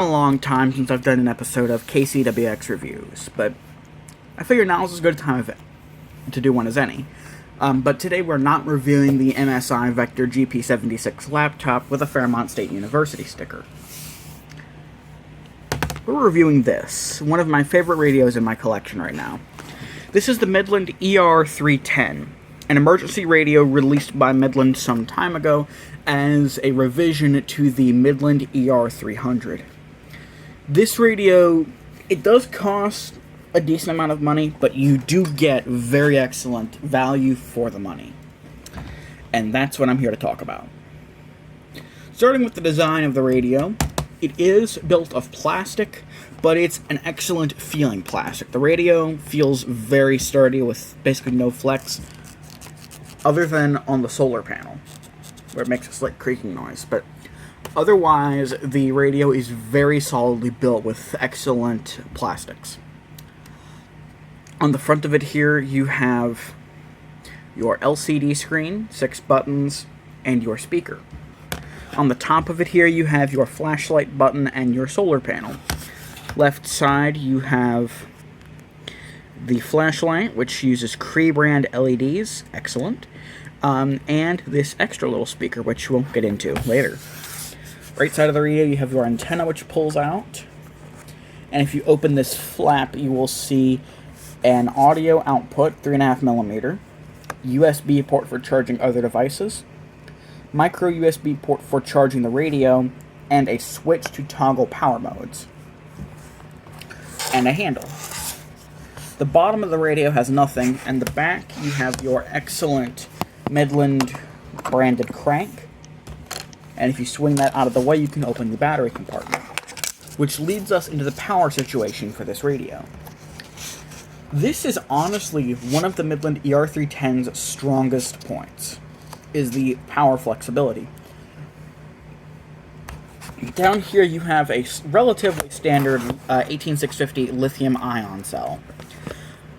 A long time since I've done an episode of KCWX reviews, but I figure now is as good a time to do one as any. But today we're not reviewing the MSI Vector GP76 laptop with a Fairmont State University sticker. We're reviewing this, one of my favorite radios in my collection right now. This is the Midland ER310, an emergency radio released by Midland some time ago as a revision to the Midland ER300. This radio, it does cost a decent amount of money, but you do get very excellent value for the money. And that's what I'm here to talk about. Starting with the design of the radio, it is built of plastic, but it's an excellent feeling plastic. The radio feels very sturdy with basically no flex, other than on the solar panel, where it makes a slight creaking noise. But otherwise, the radio is very solidly built with excellent plastics. On the front of it here, you have your LCD screen, 6 buttons, and your speaker. On the top of it here, you have your flashlight button and your solar panel. Left side, you have the flashlight, which uses Cree brand LEDs, excellent, and this extra little speaker, which we'll get into later. Right side of the radio, you have your antenna, which pulls out. And if you open this flap, you will see an audio output, 3.5mm, USB port for charging other devices, micro USB port for charging the radio, and a switch to toggle power modes, and a handle. The bottom of the radio has nothing, and the back, you have your excellent Midland branded crank. And if you swing that out of the way, you can open the battery compartment, which leads us into the power situation for this radio. This is honestly one of the Midland ER310's strongest points, is the power flexibility. Down here you have a relatively standard 18650 lithium-ion cell.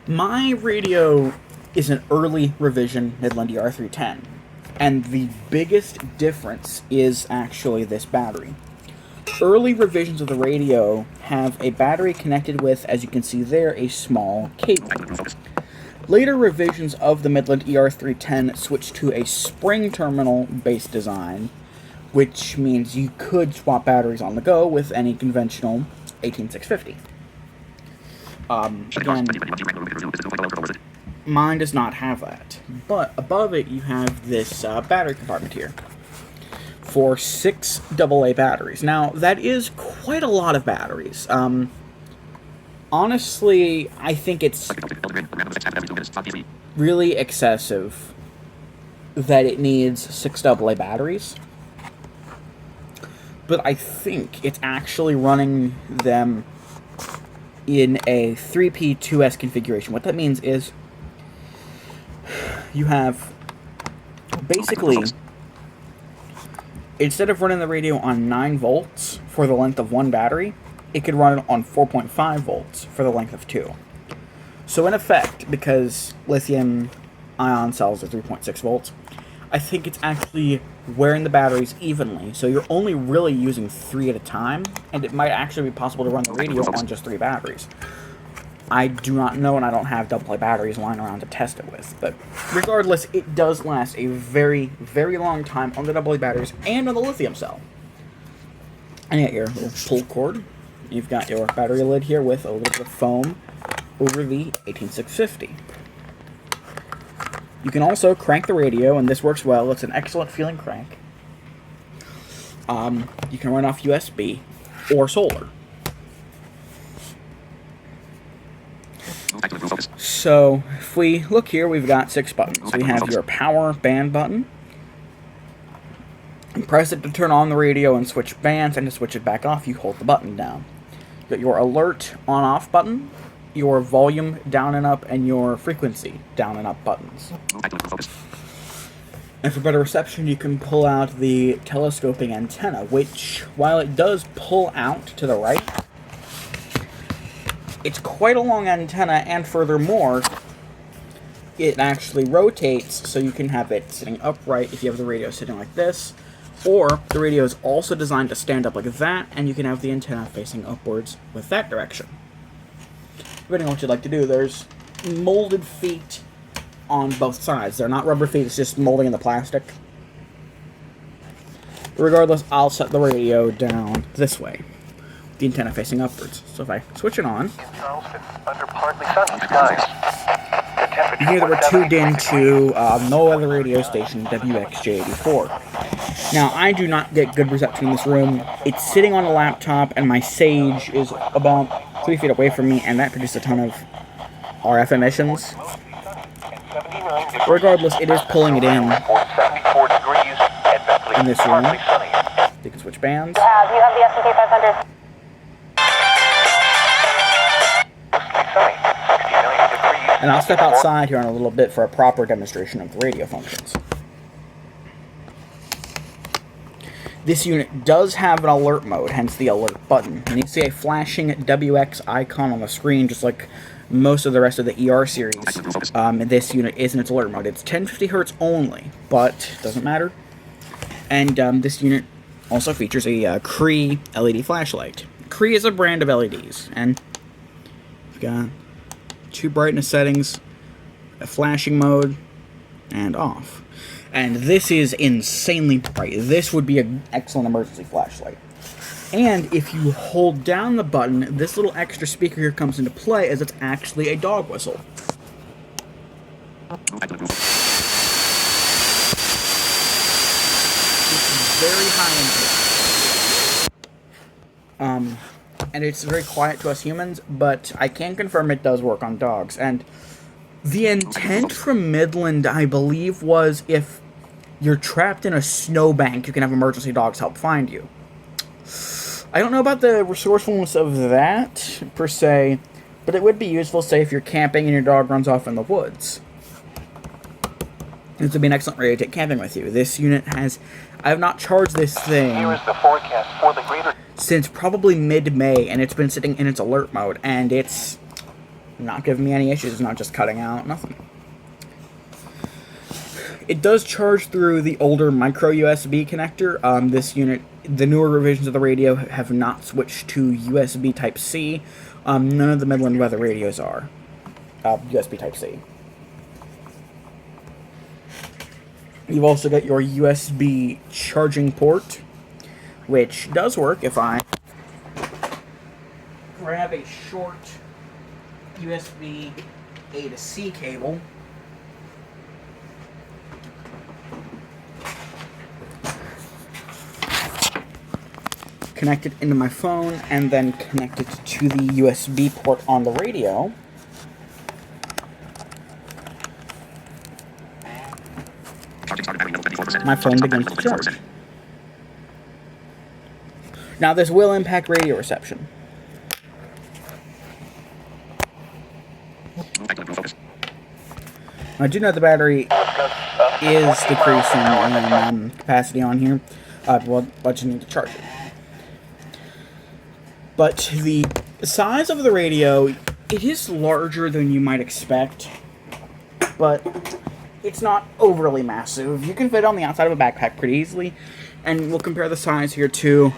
My radio is an early revision Midland ER310. And the biggest difference is actually this battery. Early revisions of the radio have a battery connected with, as you can see there, a small cable. Later revisions of the Midland ER310 switched to a spring terminal based design, which means you could swap batteries on the go with any conventional 18650. Again, mine does not have that, but above it you have this battery compartment here for 6 AA batteries. Now, that is quite a lot of batteries. Honestly, I think it's really excessive that it needs 6 AA batteries, but I think it's actually running them in a 3P2S configuration. What that means is you have, basically, instead of running the radio on 9 volts for the length of one battery, it could run it on 4.5 volts for the length of 2. So in effect, because lithium-ion cells are 3.6 volts, I think it's actually wearing the batteries evenly, so you're only really using 3 at a time, and it might actually be possible to run the radio on just 3 batteries. I do not know, and I don't have AA batteries lying around to test it with. But regardless, it does last a very, very long time on the AA batteries and on the lithium cell. And you got your little pull cord. You've got your battery lid here with a little bit of foam over the 18650. You can also crank the radio, and this works well. It's an excellent feeling crank. You can run off USB or solar. So, if we look here, we've got 6 buttons. We have your power band button. You press it to turn on the radio and switch bands, and to switch it back off, you hold the button down. You've got your alert on-off button, your volume down and up, and your frequency down and up buttons. And for better reception, you can pull out the telescoping antenna, which, while it does pull out to the right, it's quite a long antenna, and furthermore, it actually rotates, so you can have it sitting upright if you have the radio sitting like this, Or the radio is also designed to stand up like that, and you can have the antenna facing upwards with that direction. Depending on what you'd like to do, there's molded feet on both sides. They're not rubber feet, it's just molding in the plastic. Regardless, I'll set the radio down this way, the antenna facing upwards. So if I switch it on, under partly sunny skies. you hear that we're tuned into no other radio station, WXJ84. Now, I do not get good reception in this room. It's sitting on a laptop, and my Sage is about 3 feet away from me, and that produces a ton of RF emissions. Regardless, it is pulling it in this room. You can switch bands. You have the S&P 500. And I'll step outside here in a little bit for a proper demonstration of the radio functions. This unit does have an alert mode, hence the alert button. And you see a flashing WX icon on the screen, just like most of the rest of the ER series. This unit is in its alert mode. It's 1050 Hz only, but doesn't matter. And this unit also features a Cree LED flashlight. Cree is a brand of LEDs, and you've got 2 brightness settings, a flashing mode, and off. And this is insanely bright. This would be an excellent emergency flashlight. And if you hold down the button, this little extra speaker here comes into play, as it's actually a dog whistle. It's very high input. And it's very quiet to us humans, but I can confirm it does work on dogs. And the intent from Midland, I believe, was if you're trapped in a snowbank, you can have emergency dogs help find you. I don't know about the resourcefulness of that, per se, but it would be useful, say, if you're camping and your dog runs off in the woods. This would be an excellent radio to take camping with you. This unit has... I have not charged this thing Here is the forecast for the greater since probably mid-May, and it's been sitting in its alert mode, and it's not giving me any issues. It's not just cutting out, nothing. It does charge through the older micro USB connector. This unit, the newer revisions of the radio have not switched to USB Type-C. None of the Midland weather radios are USB Type-C. You've also got your USB charging port, which does work if I grab a short USB A to C cable. Connect it into my phone, and then connect it to the USB port on the radio. My phone begins to charge. Now, this will impact radio reception. I do know the battery is decreasing in capacity on here, but you need to charge it. But the size of the radio, it is larger than you might expect, but it's not overly massive. You can fit it on the outside of a backpack pretty easily, and we'll compare the size here to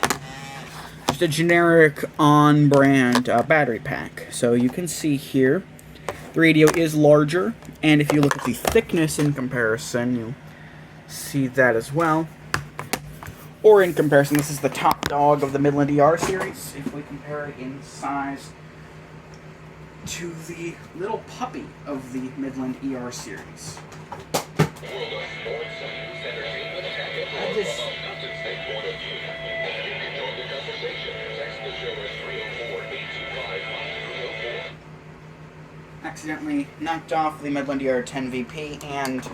just a generic on-brand battery pack. So you can see here, the radio is larger, and if you look at the thickness in comparison, you'll see that as well. Or in comparison, this is the top dog of the Midland ER series. If we compare it in size to the little puppy of the Midland ER series. Accidentally knocked off the Midland ER310 VP and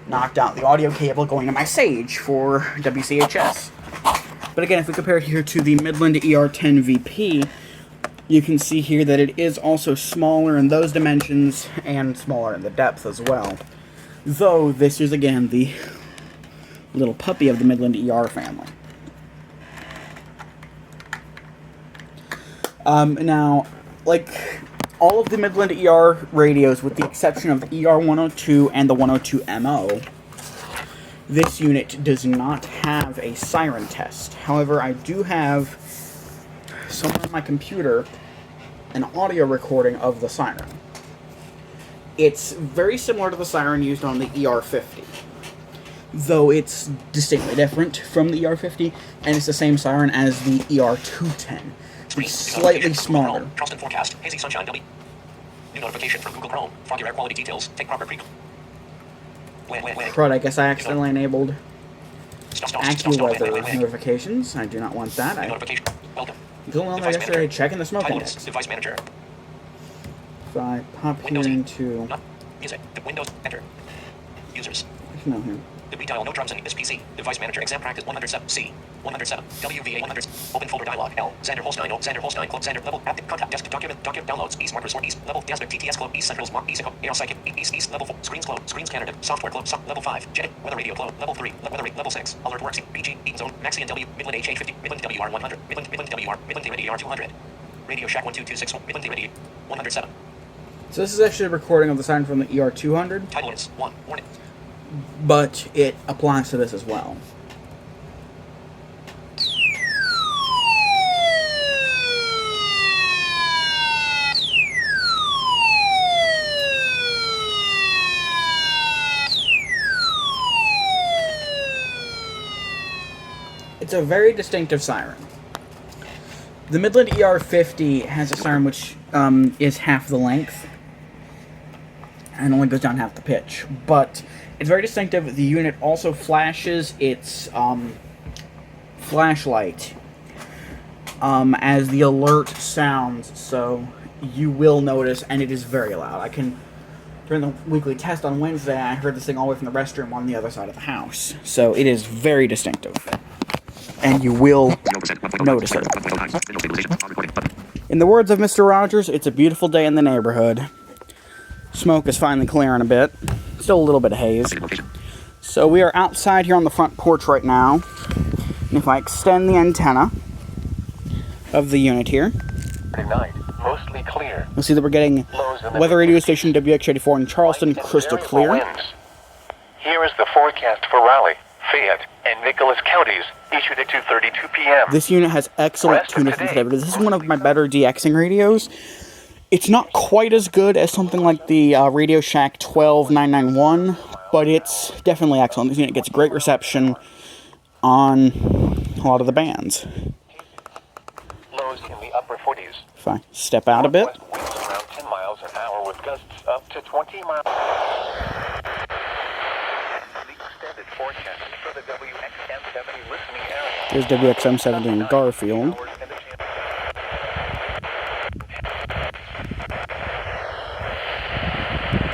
knocked out the audio cable going to my Sage for WCHS. But again, if we compare it here to the Midland ER310 VP, you can see here that it is also smaller in those dimensions and smaller in the depth as well. Though this is, again, the little puppy of the Midland ER family. Now, like all of the Midland ER radios, with the exception of the ER102 and the 102MO, This unit does not have a siren test. However, I do have somewhere on my computer an audio recording of the siren. It's very similar to the siren used on the ER50, though it's distinctly different from the ER50, and it's the same siren as the ER210. It's slightly smaller. Charleston forecast. Hazy sunshine. New notification from Google Chrome. Foggy air quality details. Take proper Crud, I guess I accidentally enabled AccuWeather notifications. I do not want that. I don't know yesterday checking the smoke index. Device manager. If I pop here into music. Windows. Enter. Users. No, here. The retail no drums in this PC. Device manager. Exam practice 107. C. 107. WVA 100. Open folder dialog. L. Xander Holstein. Xander Holstein. Close Xander. Level. App. Contact. Desk. Document. Downloads. East Markers. East. Level. Desktop. TTS. Close. East Centrals. East. Air Psychic. East. Level 4. Screens close. Screens Canada. Software close. Level 5. Jet. Weather radio close. Level 3. Weather. Level 6. Alert works. BG. Eaton Zone. Maxi and W. Midland HA50. Midland WR100. Midland WR. Midland ER200. Radio Shack 1226. Midland Radio 107. So this is actually a recording of the siren from the ER200. Title is 1. Warning. But it applies to this as well. It's a very distinctive siren. The Midland ER50 has a siren which is half the length and only goes down half the pitch, but it's very distinctive. The unit also flashes its flashlight as the alert sounds, so you will notice, and it is very loud. During the weekly test on Wednesday, I heard this thing all the way from the restroom on the other side of the house, so it is very distinctive, and you will notice it. In the words of Mr. Rogers, it's a beautiful day in the neighborhood. Smoke is finally clearing a bit. Still a little bit of haze. So we are outside here on the front porch right now. And if I extend the antenna of the unit here, Tonight, mostly clear. you'll see that we're getting weather radio station WX84 in Charleston crystal clear. Here is the forecast for Raleigh, Fayette, and Nicholas counties, issued at 2:32 p.m. This unit has excellent tuner sensitivity. This is one of my better DXing radios. It's not quite as good as something like the Radio Shack 12991, but it's definitely excellent. This unit gets great reception on a lot of the bands. Lows in the upper 40s. If I step out a bit, Winds around 10 miles an hour with gusts up to 20 miles. The extended forecast for the WXM70 listening area. there's WXM70 in Garfield.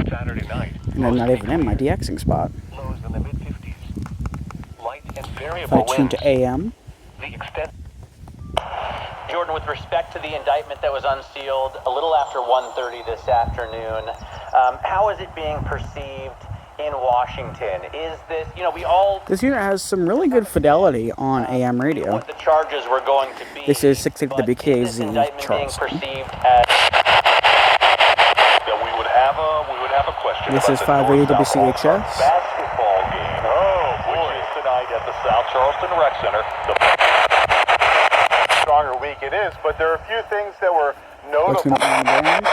Saturday night. And I'm not even in my DXing spot. Lows in the mid-50s. Light and If variable I tune winds. to AM, The extent. Jordan, with respect to the indictment that was unsealed a little after 1:30 this afternoon, how is it being perceived in Washington? Is this, we all this unit has some really good fidelity on AM radio. what the charges were going to be. This is 660 but is this WKZ indictment being Charleston. perceived as We would have a question. This is 580 WCHS. Basketball game. Which is tonight at the South Charleston Rec Center. Stronger week it is, but there are a few things that were What's notable. going on in the band?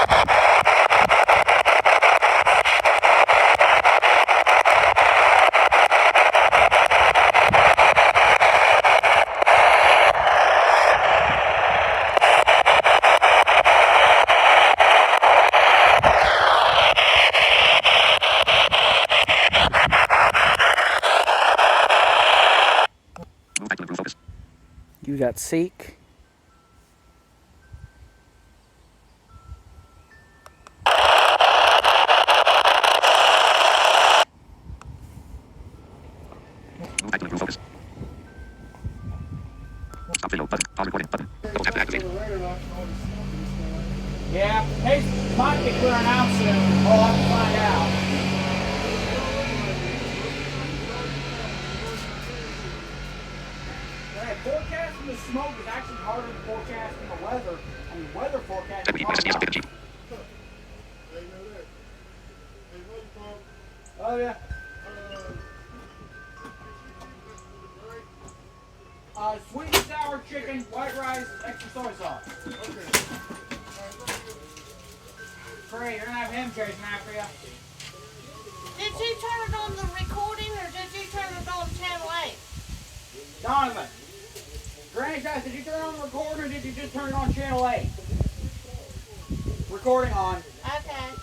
You got Seek. Yeah, hey, might be clearing out soon. I'll have to find out. Forecasting the smoke is actually harder than forecasting the weather. I mean, weather forecasting is hard. Oh, yeah. Great, you're gonna have him chasing after you. Did you turn it on the recording or did you turn it on channel 8? Donovan, Granny says, did you turn on the recorder or did you just turn it on channel 8? Recording on. Okay.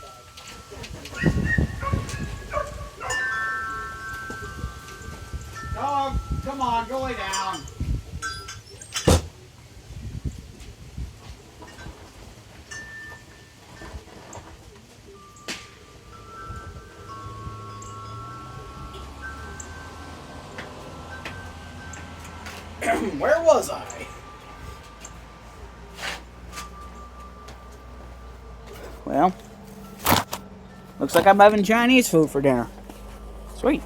Dog, come on, go lay down. Where was I? Well, looks like I'm having Chinese food for dinner. Sweet.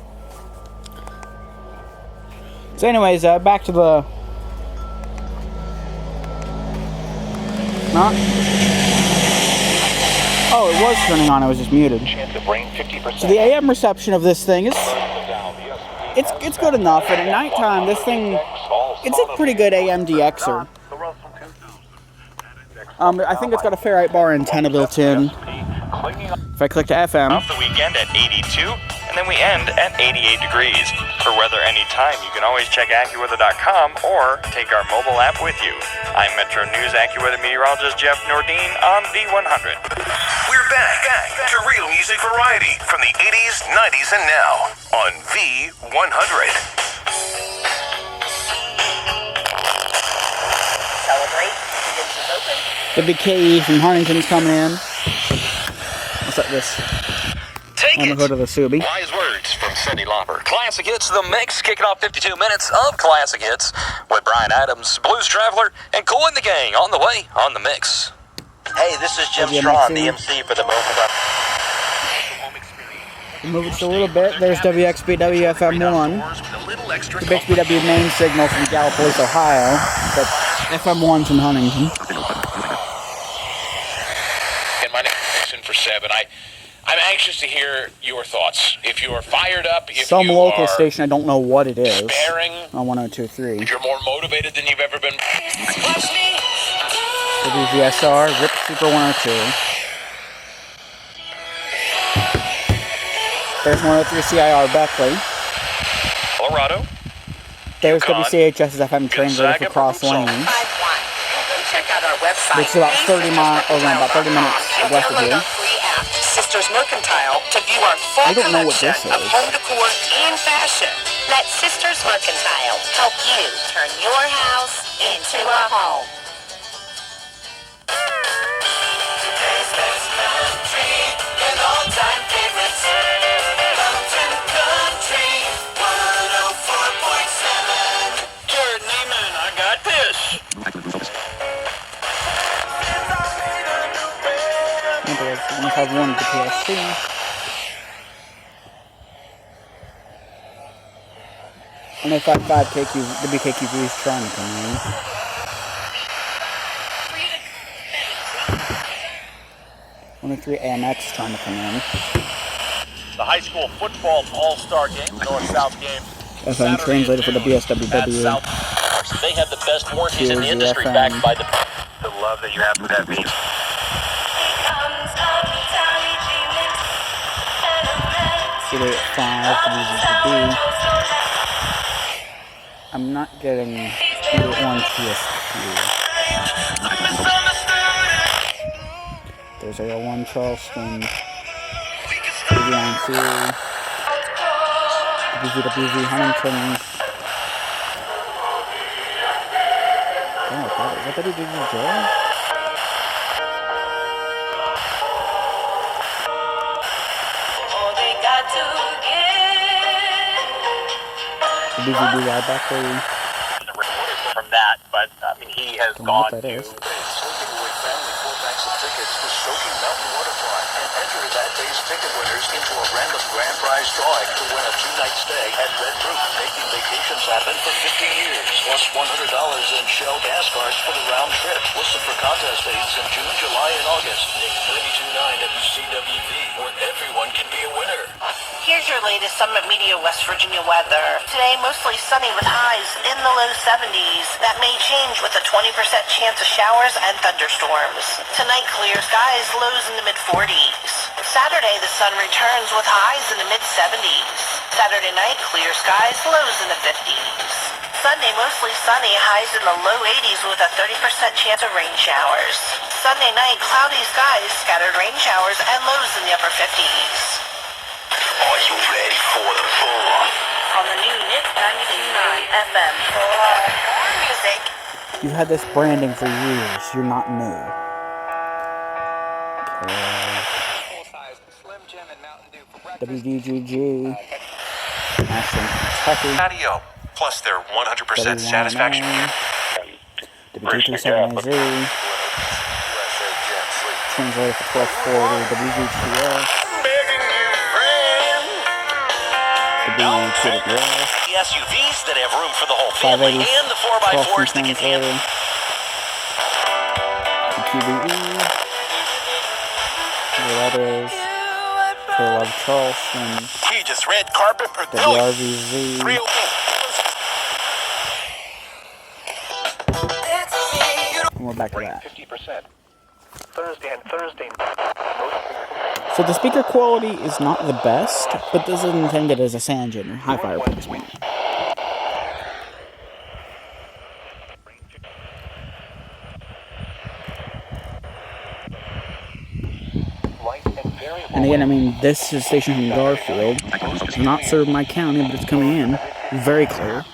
So anyways, back to the... Not? Oh, it was turning on, I was just muted. Chance of rain 50%. So the AM reception of this thing is... It's good enough, and at nighttime, this thing... It's a pretty good AM DXer. I think it's got a ferrite bar antenna built in. If I click to FM... Off the weekend at 82, and then we end at 88 degrees. For weather anytime, you can always check AccuWeather.com or take our mobile app with you. I'm Metro News AccuWeather meteorologist Jeff Nordine on V100. We're back to real music variety from the 80s, 90s, and now on V100. Celebrate. The big KE from Huntington's coming in. What's up, this? Take I'm gonna go to the Subi. Wise words from Cyndi Lauper. Classic Hits, The Mix, kicking off 52 minutes of Classic Hits with Bryan Adams, Blues Traveler, and Cool and the Gang on the way on The Mix. Hey, this is Jim Strawn, the MC for the Mobile. Move it just a little bit. There's WXBW FM1. The BXBW main signal from Gallipolis, Ohio. But FM1 from Huntington. And my name is for 7. I'm anxious to hear your thoughts. If you are fired up, if Some you local are station, I don't know what it is. despairing, On 102.3. if you're more motivated than you've ever been. WVSR, RIP Super 102. There's 103 CIR Beckley. Colorado. There's Yukon, WCHS's FM translator for Gonzaga, Cross Purdue, Lane. Check out our website. It's about 30 miles, or around about 30 minutes west of here. Free app, Sisters Mercantile, to view our full I don't know what this collection of is. home decor and fashion. Let Sisters Mercantile help you turn your house into a home. Today's best country and all-time favorites. Mountain Country 104.7. Jared Neiman, I got this. 151 at the PSC. And if 55 KQ, WKQV is trying to come in. One of 3 AMX trying to come in. The high school football all-star game, north-south game. FM translator for the BSWW. They have the best warranties in the Here's the industry, FM. backed by the love that you have for that beat. Get it at 5 WZB. I'm not getting either one TSQ. There's AL1 Charleston. WN2. WZWV Huntington. Oh, God, is that WWJ? The BZBY back there. From that, but I mean, he has Don't know what gone that to is. Sleeping Away family 4 packs of tickets to Soaking Mountain Waterfront and enter that day's ticket winners into a random grand prize drawing to win a 2-night stay at Red Roof, making vacations happen for 50 years, plus $100 in Shell gas cards for the round trip. Listen for contest dates in June, July, and August. 92.9 WCWV, where everyone can be a winner. Here's your latest Summit Media West Virginia weather. Today, mostly sunny with highs in the low 70s. That may change with a 20% chance of showers and thunderstorms. Tonight, clear skies, lows in the mid-40s. Saturday, the sun returns with highs in the mid-70s. Saturday night, clear skies, lows in the 50s. Sunday, mostly sunny, highs in the low 80s with a 30% chance of rain showers. Sunday night, cloudy skies, scattered rain showers, and lows in the upper 50s. Are you ready for the full? On the new Nick 92.9 FM. More music. You've had this branding for years. You're not new. WDGG. Ashland, Kentucky. Patio, plus their 100% satisfaction. WD27AZ. Translated for 1240. WGTS. The SUVs that have room for the whole family and the 4x4s that can handle. QBE. Where that is. Love Charleston. Jesus, red carpet per WRVZ. Real. And we're back to that. 50%. Thursday. So the speaker quality is not the best, but this is intended as a sound generator, hi-fi replacement. And again, I mean, this is stationed in Garfield. It's not served my county, but it's coming in. Very clear.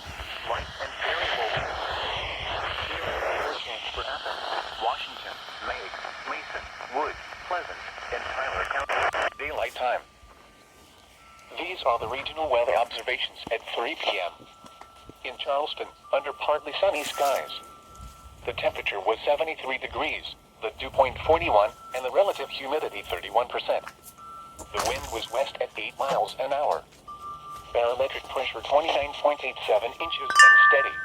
Washington, Meigs, Mason, Woods, Pleasant, and Tyler County. Daylight time. These are the regional weather observations at 3 p.m. In Charleston, under partly sunny skies. The temperature was 73 degrees, the dew point 41, and the relative humidity 31%. The wind was west at 8 miles an hour. Barometric pressure 29.87 inches and steady.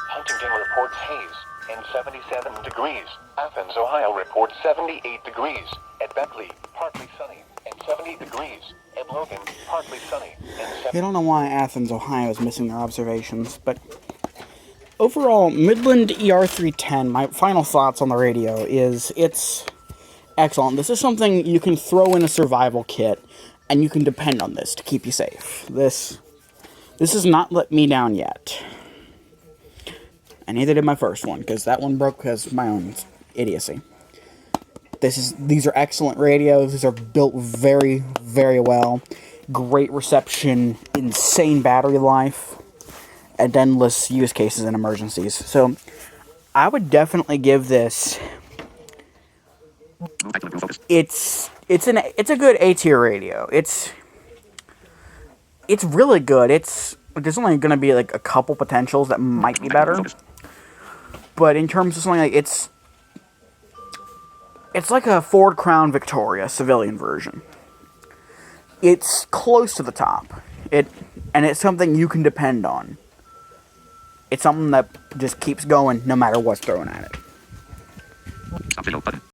Huntington reports haze and 77 degrees. Athens, Ohio reports 78 degrees. At Beckley, partly sunny and 70 degrees. At Logan, partly sunny and 70. I don't know why Athens, Ohio is missing their observations, but overall, Midland ER310, my final thoughts on the radio is it's excellent. This is something you can throw in a survival kit, and you can depend on this to keep you safe. This has not let me down yet. And neither did my first one, because that one broke because of my own idiocy. These are excellent radios. These are built very, very well. Great reception, insane battery life, and endless use cases in emergencies. So, I would definitely give this. It's a good A-tier radio. It's really good. There's only going to be like a couple potentials that might be better. But in terms of something like it's like a Ford Crown Victoria civilian version. It's close to the top. And it's something you can depend on. It's something that just keeps going no matter what's thrown at it.